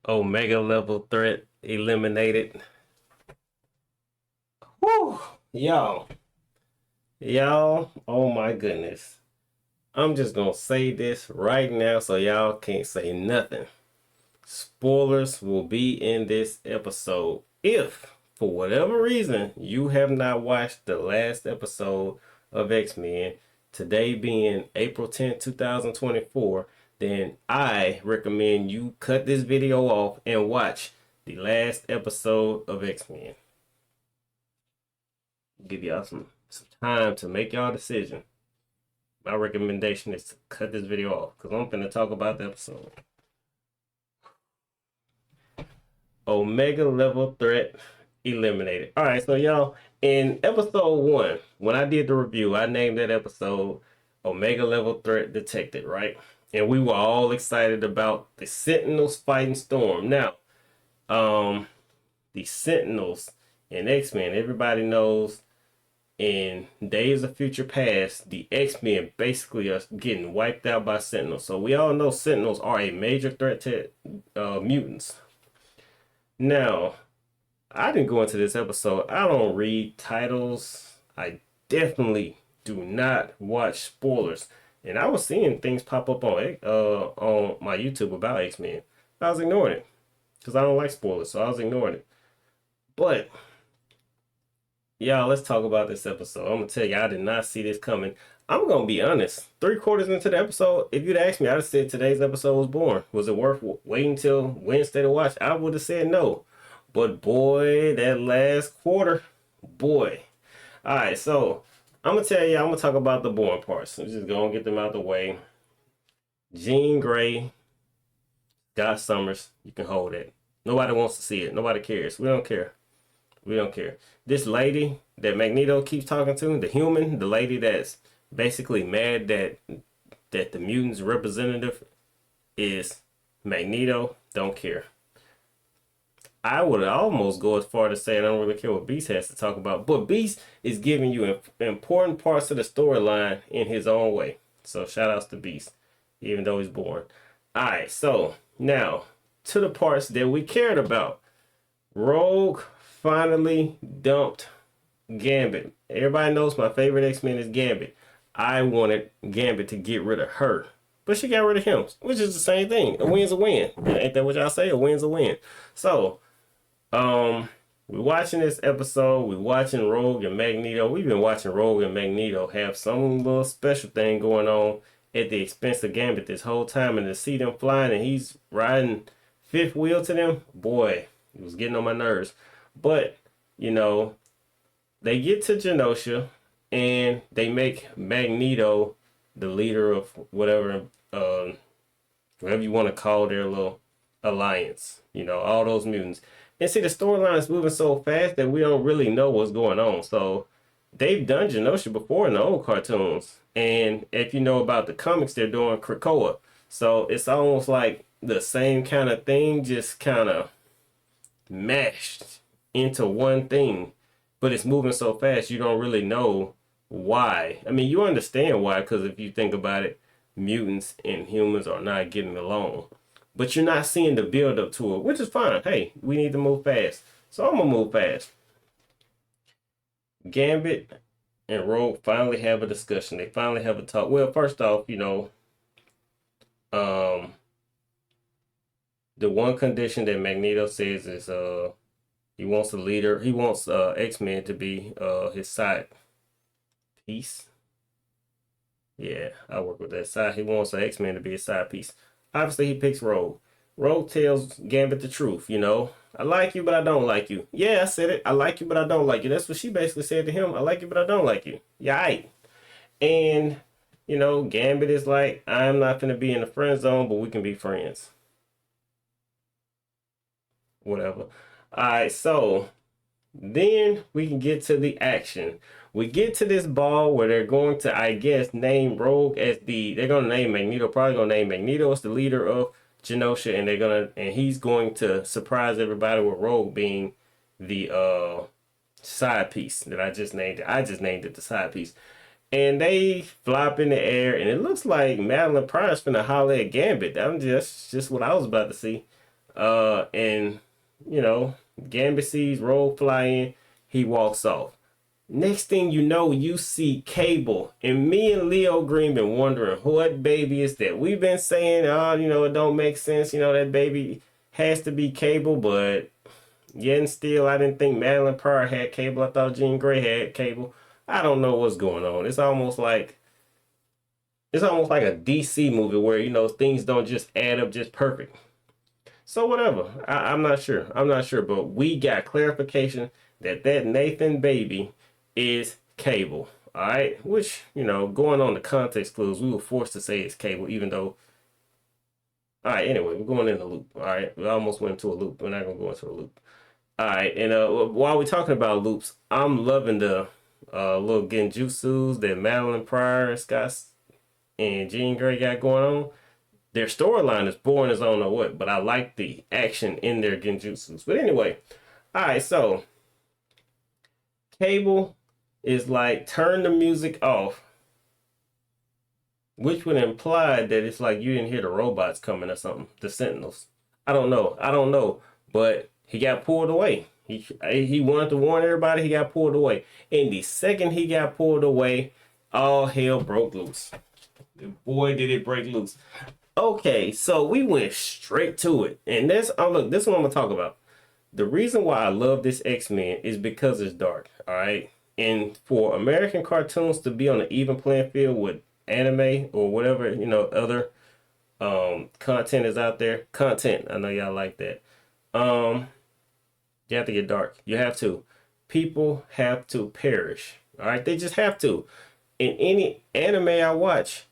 Omega level threat eliminated. Woo! Y'all, oh my goodness. I'm just gonna say this right now so y'all can't say nothing. Spoilers will be in this episode. If, for whatever reason, you have not watched the last episode of X-Men, today being April 10th, 2024, then I recommend you cut this video off and watch the last episode of X-Men. Give y'all some time to make y'all decision. My recommendation is to cut this video off because I'm going to talk about the episode. Omega level threat eliminated. All right, so y'all, in episode 1, when I did the review, I named that episode Omega level threat detected, right? And we were all excited about the Sentinels fighting Storm. Now, the Sentinels in X-Men, everybody knows in Days of Future Past, the X-Men basically are getting wiped out by Sentinels. So we all know Sentinels are a major threat to mutants. Now, I didn't go into this episode. I don't read titles. I definitely do not watch spoilers. And I was seeing things pop up on my YouTube about X-Men. I was ignoring it because I don't like spoilers, so I was ignoring it. But y'all, let's talk about this episode. I'm gonna tell you, I did not see this coming. I'm gonna be honest. 3/4 into the episode, if you'd asked me, I'd have said today's episode was boring. Was it worth waiting till Wednesday to watch? I would have said no. But boy, that last quarter, boy. All right, so I'm gonna tell you, I'm gonna talk about the boring parts. I'm just gonna get them out the way. Jean Grey, Scott Summers, you can hold it. Nobody wants to see it. Nobody cares. We don't care. We don't care. This lady that Magneto keeps talking to, the human, the lady that's basically mad that the mutants representative is Magneto, don't care. I would almost go as far to say I don't really care what Beast has to talk about, but Beast is giving you important parts of the storyline in his own way. So shout outs to Beast, even though he's boring. Alright, so now to the parts that we cared about. Rogue finally dumped Gambit. Everybody knows my favorite X-Men is Gambit. I wanted Gambit to get rid of her, but she got rid of him, which is the same thing. A win's a win. Ain't that what y'all say? A win's a win. So, we're watching this episode. We're watching Rogue and Magneto. We've been watching Rogue and Magneto have some little special thing going on at the expense of Gambit this whole time, and to see them flying and he's riding fifth wheel to them, boy, it was getting on my nerves. But, you know, they get to Genosha and they make Magneto the leader of whatever you want to call their little alliance. You know, all those mutants. And see, the storyline is moving so fast that we don't really know what's going on. So they've done Genosha before in the old cartoons. And if you know about the comics, they're doing Krakoa. So it's almost like the same kind of thing, just kind of mashed into one thing, but it's moving so fast you don't really know why. I mean, you understand why, because if you think about it, mutants and humans are not getting along, but you're not seeing the build up to it, which is fine. Hey, we need to move fast, so I'm gonna move fast. Gambit and Rogue finally have a discussion. They finally have a talk. Well, first off, you know, the one condition that Magneto says is he wants a leader. He wants X-Men to be his side piece. Yeah, I work with that side. He wants X-Men to be his side piece. Obviously, he picks Rogue. Rogue tells Gambit the truth, you know. I like you, but I don't like you. Yeah, I said it. I like you, but I don't like you. That's what she basically said to him. I like you, but I don't like you. Yeah, right. And, you know, Gambit is like, I'm not going to be in the friend zone, but we can be friends. Whatever. Alright, so then we can get to the action. We get to this ball where they're going to, I guess, name Rogue as they're gonna name Magneto, probably gonna name Magneto as the leader of Genosha, and he's going to surprise everybody with Rogue being the side piece that I just named it. I just named it the side piece. And they flop in the air, and it looks like Madeline Price finna holler at Gambit. That's just what I was about to see. And you know, Gambit sees Rogue fly in, he walks off. Next thing you know, you see Cable, and me and Leo Green been wondering what baby is that. We've been saying, oh, you know, it don't make sense. You know, that baby has to be Cable, but yet and still, I didn't think Madeline Pryor had Cable. I thought Jean Grey had Cable. I don't know what's going on. It's almost like a DC movie where you know things don't just add up just perfect. So whatever. I'm not sure. I'm not sure, but we got clarification that that Nathan baby is Cable. All right, which you know, going on the context clues, we were forced to say it's Cable, even though. All right. Anyway, we're going in a loop. All right, we almost went into a loop. We're not gonna go into a loop. All right, and while we're talking about loops, I'm loving the little genjutsus that Madeline Pryor and Scott and Jean Grey got going on. Their storyline is boring as I don't know what, but I like the action in their genjutsus. But anyway, all right, so Cable is like turn the music off, which would imply that it's like you didn't hear the robots coming or something, the Sentinels. I don't know. I don't know, but he got pulled away. He wanted to warn everybody. He got pulled away. And the second he got pulled away, all hell broke loose. Boy, did it break loose. Okay, so we went straight to it. And this, oh look, this is what I'm gonna talk about. The reason why I love this X-Men is because it's dark. All right. And for American cartoons to be on an even playing field with anime or whatever, you know, other content is out there. Content. I know y'all like that. You have to get dark. You have to. People have to perish. All right, they just have to. In any anime I watch,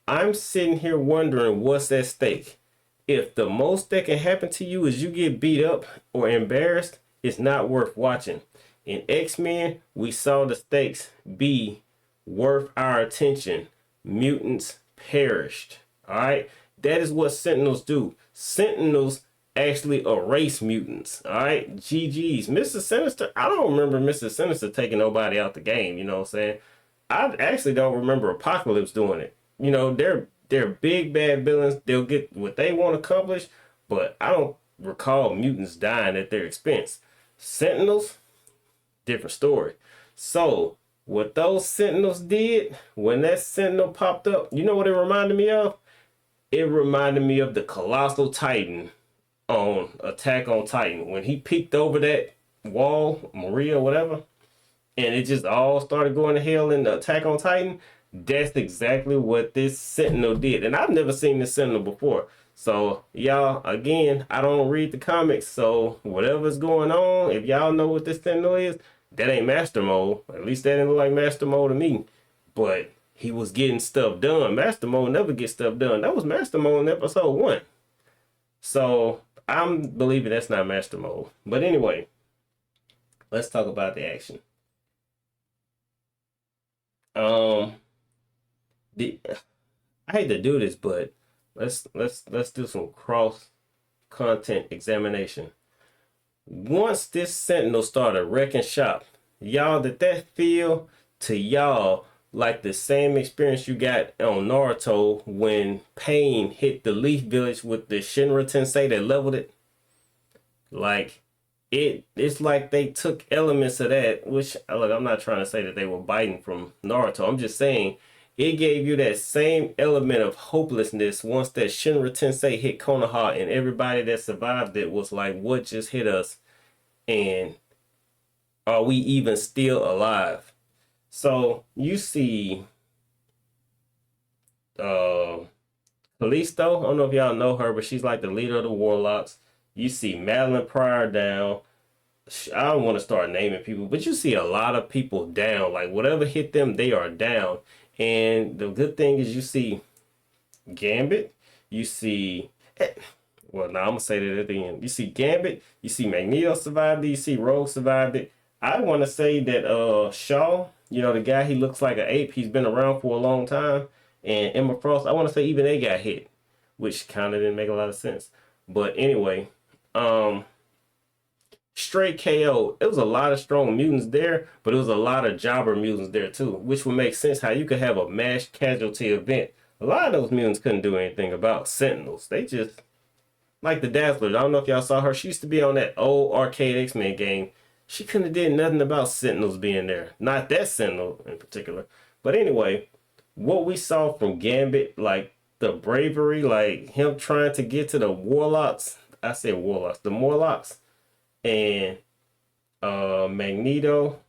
I'm sitting here wondering what's at stake. If the most that can happen to you is you get beat up or embarrassed, it's not worth watching. In X-Men, we saw the stakes be worth our attention. Mutants perished. All right, that is what Sentinels do. Sentinels actually erase mutants. All right, GG's. Mr. Sinister, I don't remember Mr. Sinister taking nobody out the game. You know what I'm saying? I actually don't remember Apocalypse doing it. You know, they're big bad villains. They'll get what they want to accomplish, but I don't recall mutants dying at their expense. Sentinels, different story. So what those Sentinels did when that Sentinel popped up, you know what it reminded me of? It reminded me of the Colossal Titan on Attack on Titan when he peeked over that wall, Maria, whatever, and it just all started going to hell in the Attack on Titan. That's exactly what this Sentinel did. And I've never seen this Sentinel before. So, y'all, again, I don't read the comics. So, whatever's going on, if y'all know what this Sentinel is, that ain't Master Mode. At least that didn't look like Master Mode to me. But he was getting stuff done. Master Mode never gets stuff done. That was Master Mode in episode 1. So, I'm believing that's not Master Mode. But anyway, let's talk about the action. I hate to do this, but let's do some cross content examination. Once this Sentinel started wrecking shop, y'all, did that feel to y'all like the same experience you got on Naruto when Pain hit the Leaf Village with the Shinra Tensei that leveled it? Like, it's like they took elements of that, which look, I'm not trying to say that they were biting from Naruto. I'm just saying it gave you that same element of hopelessness once that Shinra Tensei hit Konoha, and everybody that survived it was like, what just hit us? And are we even still alive? So you see Kalisto, I don't know if y'all know her, but she's like the leader of the Warlocks. You see Madeline Pryor down. I don't want to start naming people, but you see a lot of people down. Like whatever hit them, they are down. And the good thing is you see Gambit, you see, well, now I'm gonna say that at the end. You see Gambit, you see Magneto survived it, you see Rogue survived it. I want to say that Shaw, you know, the guy, he looks like an ape. He's been around for a long time. And Emma Frost, I want to say even they got hit, which kind of didn't make a lot of sense. But anyway, straight KO. It was a lot of strong mutants there, but it was a lot of jobber mutants there too, which would make sense how you could have a mass casualty event. A lot of those mutants couldn't do anything about Sentinels. They just like the Dazzler. I don't know if y'all saw her. She used to be on that old arcade X-Men game. She couldn't have did nothing about Sentinels being there. Not that Sentinel in particular. But anyway, what we saw from Gambit, like the bravery, like him trying to get to the Warlocks. I said Warlocks, the Morlocks, and Magneto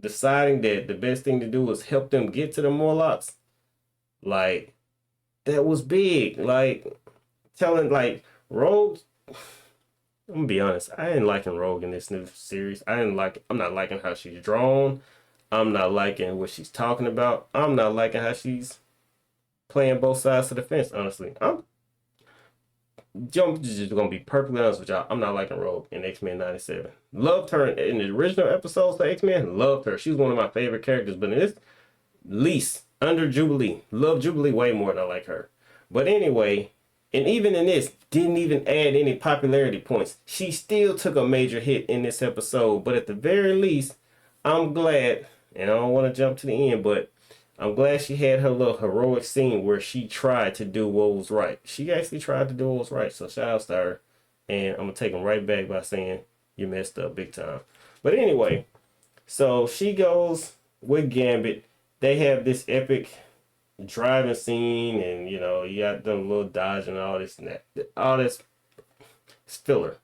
deciding that the best thing to do was help them get to the Morlocks. Like that was big. Like telling like Rogue. I'm gonna be honest. I ain't liking Rogue in this new series. I'm not liking how she's drawn. I'm not liking what she's talking about. I'm not liking how she's playing both sides of the fence. Honestly, I'm just gonna be perfectly honest with y'all. I'm not liking Rogue in X-Men '97. Loved her in the original episodes of X-Men. Loved her. She was one of my favorite characters. But in this, least under Jubilee, love Jubilee way more than I like her. But anyway, and even in this, didn't even add any popularity points. She still took a major hit in this episode. But at the very least, I'm glad, and I don't want to jump to the end, but I'm glad she had her little heroic scene where she tried to do what was right. She actually tried to do what was right. So shout out to her. And I'm going to take them right back by saying you messed up big time. But anyway, so she goes with Gambit. They have this epic driving scene, and you know, you got them little dodge and all this and that. All this filler.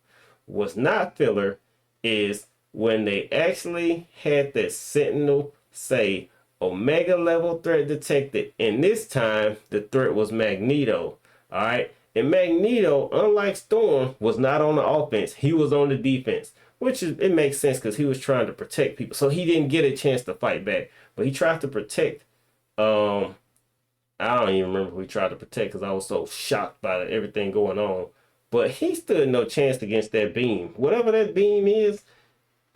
What's not filler is when they actually had that Sentinel say Omega level threat detected, and this time the threat was Magneto. All right, and Magneto, unlike Storm, was not on the offense; he was on the defense, which is it makes sense because he was trying to protect people, so he didn't get a chance to fight back. But he tried to protect. I don't even remember who he tried to protect because I was so shocked by everything going on. But he stood no chance against that beam. Whatever that beam is,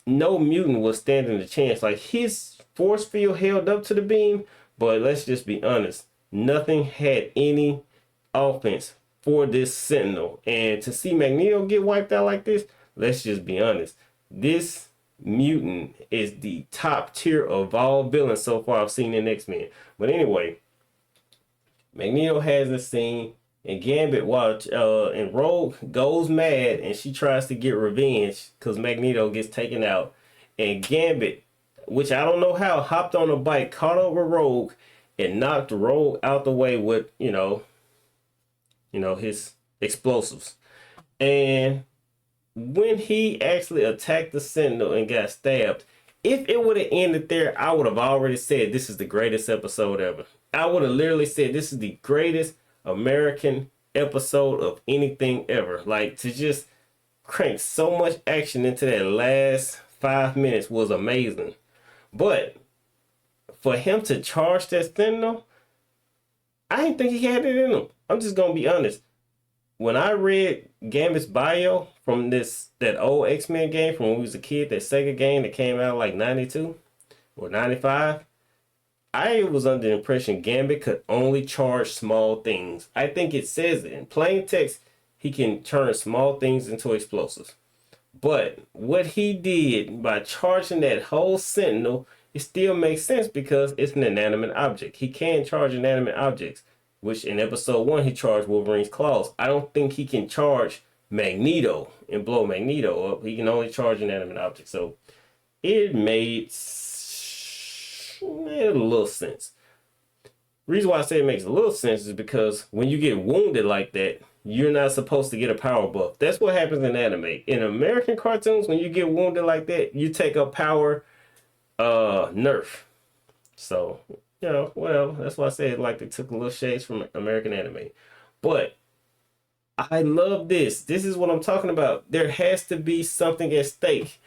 no mutant was standing a chance. Like his force field held up to the beam, but let's just be honest, nothing had any offense for this Sentinel. And to see Magneto get wiped out like this, let's just be honest, this mutant is the top tier of all villains so far I've seen in X-Men. But anyway, Magneto has this scene, and Gambit and Rogue goes mad, and she tries to get revenge because Magneto gets taken out, and Gambit, which I don't know how, hopped on a bike, caught up with Rogue, and knocked Rogue out the way with his explosives. And when he actually attacked the Sentinel and got stabbed, if it would have ended there, I would have already said this is the greatest episode ever. I would have literally said this is the greatest American episode of anything ever. Like, to just crank so much action into that last 5 minutes was amazing. But for him to charge that Sentinel, I didn't think he had it in him. I'm just gonna be honest. When I read Gambit's bio from that old X-Men game from when we was a kid, that Sega game that came out like 92 or 95, I was under the impression Gambit could only charge small things. I think it says it in plain text. He can turn small things into explosives. But what he did by charging that whole Sentinel, it still makes sense because it's an inanimate object. He can charge inanimate objects, which in episode 1 he charged Wolverine's claws. I don't think he can charge Magneto and blow Magneto up. He can only charge inanimate objects. So it made a little sense. Reason why I say it makes a little sense is because when you get wounded like that, you're not supposed to get a power buff. That's what happens in anime. In American cartoons, when you get wounded like that, you take a power nerf. So, well, that's why I said like they took a little shades from American anime. But I love this. This is what I'm talking about. There has to be something at stake.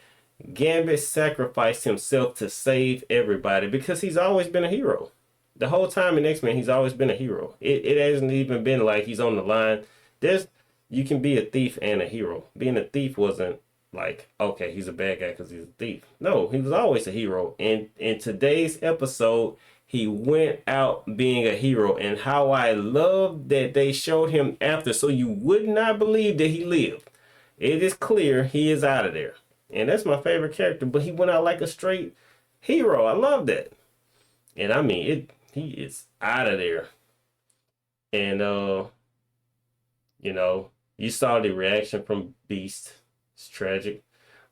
Gambit sacrificed himself to save everybody because he's always been a hero. The whole time in X-Men, he's always been a hero. It hasn't even been like he's on the line. You can be a thief and a hero. Being a thief wasn't like, okay, he's a bad guy because he's a thief. No, he was always a hero. And in today's episode, he went out being a hero. And how I love that they showed him after, so you would not believe that he lived. It is clear he is out of there. And that's my favorite character. But he went out like a straight hero. I love that. And I mean, he is out of there. And, You saw the reaction from Beast. It's tragic.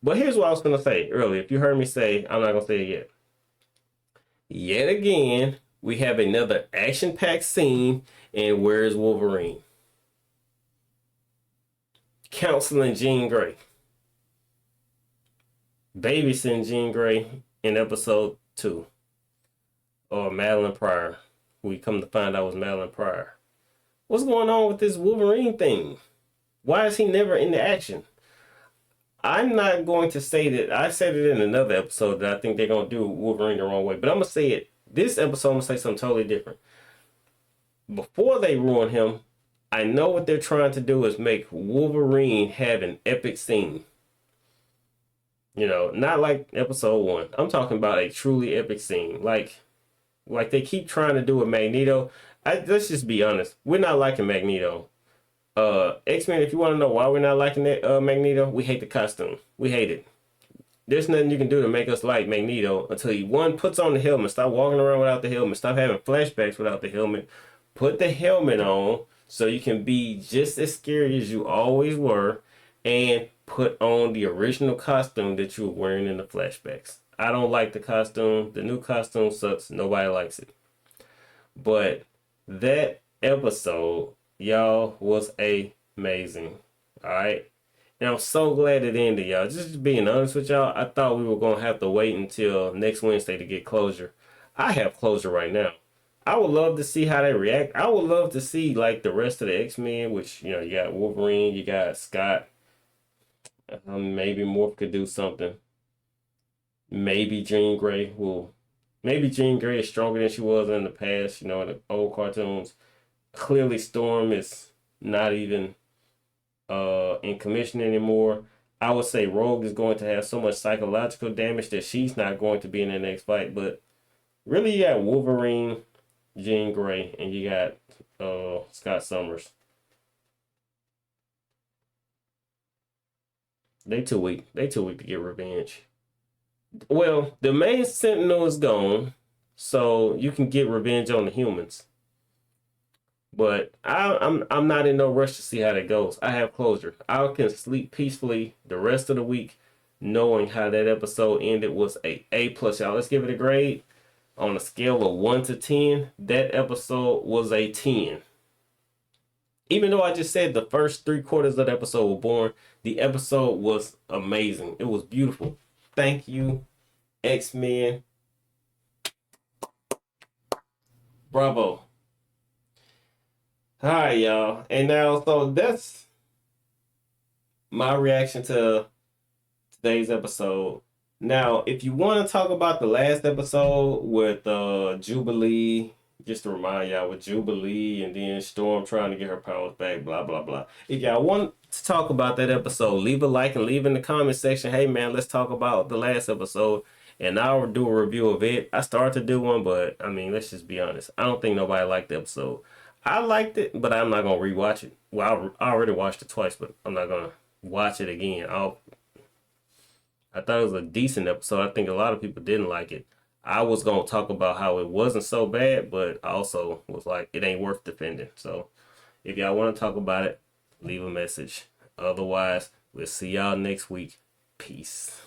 But here's what I was gonna say earlier. If you heard me say, I'm not gonna say it yet. Yet again, we have another action-packed scene in Where's Wolverine? Counseling Jean Grey. Babysitting Jean Grey in episode 2. Or Madeline Pryor. We come to find out was Madeline Pryor. What's going on with this Wolverine thing? Why is he never in the action? I'm not going to say that. I said it in another episode that I think they're going to do Wolverine the wrong way. But I'm going to say it. This episode, I'm going to say something totally different. Before they ruin him, I know what they're trying to do is make Wolverine have an epic scene. You know, not like episode 1. I'm talking about a truly epic scene. Like they keep trying to do with Magneto. Let's just be honest. We're not liking Magneto. X-Men, if you want to know why we're not liking that Magneto, we hate the costume. We hate it. There's nothing you can do to make us like Magneto until he, one, puts on the helmet, stop walking around without the helmet, stop having flashbacks without the helmet, put the helmet on so you can be just as scary as you always were, and put on the original costume that you were wearing in the flashbacks. I don't like the costume. The new costume sucks. Nobody likes it. But that episode, y'all, was amazing. All right. And I'm so glad it ended, y'all. Just being honest with y'all, I thought we were going to have to wait until next Wednesday to get closure. I have closure right now. I would love to see how they react. I would love to see, like, the rest of the X-Men, which, you know, you got Wolverine, you got Scott. Maybe Morph could do something. Maybe Jean Grey will. Maybe Jean Grey is stronger than she was in the past, you know, in the old cartoons. Clearly, Storm is not even in commission anymore. I would say Rogue is going to have so much psychological damage that she's not going to be in the next fight. But really, you got Wolverine, Jean Grey, and you got Scott Summers. They too weak. They too weak to get revenge. Well, the main Sentinel is gone, so you can get revenge on the humans. But I'm not in no rush to see how that goes. I have closure. I can sleep peacefully the rest of the week, knowing how that episode ended was A plus. Y'all, let's give it a grade on a scale of 1 to 10. That episode was a 10. Even though I just said the first 3/4 of the episode were boring, the episode was amazing. It was beautiful. Thank you, X-Men. Bravo. Hi, y'all. And now, so that's my reaction to today's episode. Now, if you want to talk about the last episode with Jubilee, just to remind y'all, with Jubilee and then Storm trying to get her powers back, blah, blah, blah. If y'all want to talk about that episode, leave a like and leave in the comment section, hey, man, let's talk about the last episode. And I'll do a review of it. I started to do one, but, I mean, let's just be honest. I don't think nobody liked the episode. I liked it, but I'm not going to rewatch it. Well, I already watched it twice, but I'm not going to watch it again. I thought it was a decent episode. I think a lot of people didn't like it. I was going to talk about how it wasn't so bad, but I also was like, it ain't worth defending. So if y'all want to talk about it, leave a message. Otherwise, we'll see y'all next week. Peace.